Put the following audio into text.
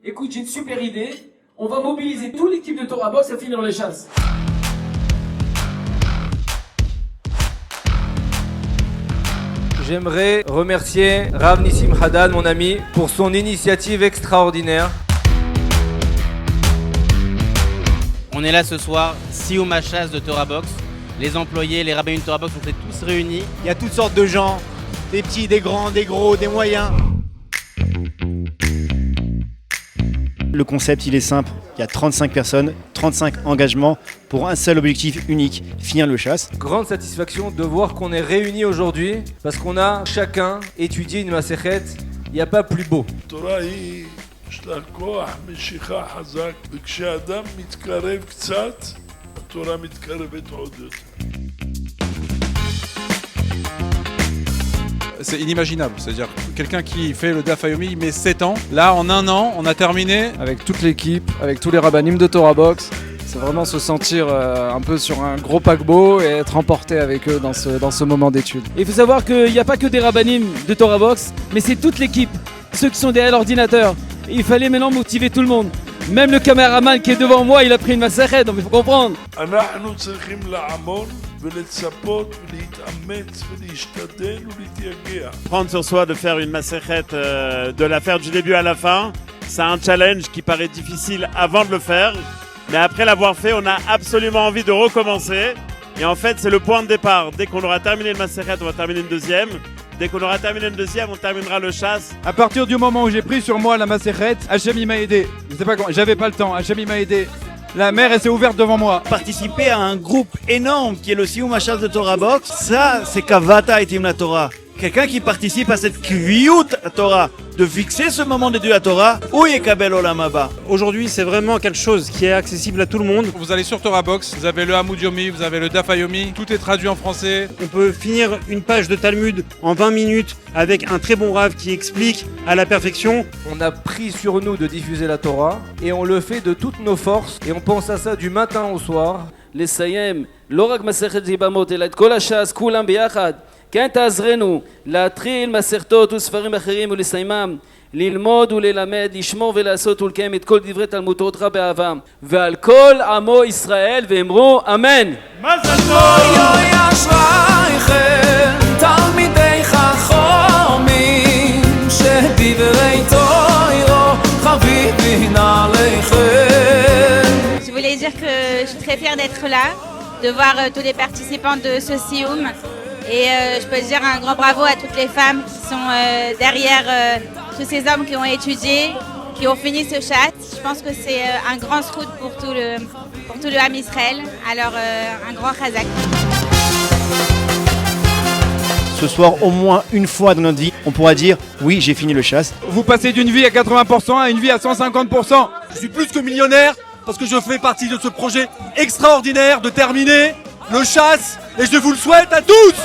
écoute, j'ai une super idée. On va mobiliser toute l'équipe de Torah Box à finir les chasses. J'aimerais remercier Rav Nissim Haddad, mon ami, pour son initiative extraordinaire. On est là ce soir, Sioum Hachas de Torah Box. Les employés, les rabbins de Torah Box, on s'est tous réunis. Il y a toutes sortes de gens, des petits, des grands, des gros, des moyens. Le concept, il est simple. Il y a 35 personnes, 35 engagements pour un seul objectif unique, finir le chasse. Grande satisfaction de voir qu'on est réunis aujourd'hui parce qu'on a chacun étudié une Masechet. Il n'y a pas plus beau. יש לה כוח משיכה חזק, וכשאדם מתקרב קצת, התורה מתקרבת עוד יותר. C'est inimaginable, c'est-à-dire quelqu'un qui fait le Daf Yomi, il met 7 ans. Là, en un an, on a terminé. Avec toute l'équipe, avec tous les rabbanim de Torah Box, c'est vraiment se sentir un peu sur un gros paquebot et être emporté avec eux dans ce moment d'étude. Il faut savoir qu'il n'y a pas que des rabbanim de Torah Box, mais c'est toute l'équipe, ceux qui sont derrière l'ordinateur. Il fallait maintenant motiver tout le monde. Même le caméraman qui est devant moi, il a pris une masachet, donc il faut comprendre. אנחנו צריכים לעמוד ולצפות ולהתאמץ ולהשתדל ולהתייגע. Prendre sur soi de faire une masechet, de la faire du début à la fin, c'est un challenge qui paraît difficile avant de le faire. Mais après l'avoir fait, on a absolument envie de recommencer. Et en fait, c'est le point de départ. Dès qu'on aura terminé le masechet, on va terminer une deuxième. Dès qu'on aura terminé une deuxième, on terminera le chasse. À partir du moment où j'ai pris sur moi la Masechet, Hachem il m'a aidé. Je sais pas comment, j'avais pas le temps, Hachem il m'a aidé. La mer elle s'est ouverte devant moi. Participer à un groupe énorme qui est le Sioum Hachas de Torah Box, ça c'est Kavata Etim la Torah. Quelqu'un qui participe à cette Kviyut à Torah, de fixer ce moment de Dieu à Torah, où est Kabel Olam Haba. Aujourd'hui, c'est vraiment quelque chose qui est accessible à tout le monde. Vous allez sur Torah Box, vous avez le Hamoud Yomi, vous avez le Daf Yomi, tout est traduit en français. On peut finir une page de Talmud en 20 minutes avec un très bon Rav qui explique à la perfection. On a pris sur nous de diffuser la Torah et on le fait de toutes nos forces et on pense à ça du matin au soir. לסיים לא רק מסכת יבמות אלא את כל הש"ס כולם ביחד. כן תעזרנו להתחיל מסכתות וספרים אחרים ולסיימם, ללמוד וללמד, לשמור ולעשות ולקיים את כל דברי תלמוד תורתך באהבה, ועל כל עמו ישראל ואמרו אמן. מזל טוב אשרייכם תלמידי חכמים שדברי תורה חביבין עליכם. Je voulais dire que je suis très fière d'être là, de voir tous les participants de ce Sioum. Et je peux dire un grand bravo à toutes les femmes qui sont derrière tous ces hommes qui ont étudié, qui ont fini ce chat. Je pense que c'est un grand sroud pour tout le Ham Israël. Alors un grand chazak. Ce soir, au moins une fois dans notre vie, on pourra dire oui, j'ai fini le chasse. Vous passez d'une vie à 80% à une vie à 150%. Je suis plus que millionnaire parce que je fais partie de ce projet extraordinaire de terminer le chasse et je vous le souhaite à tous.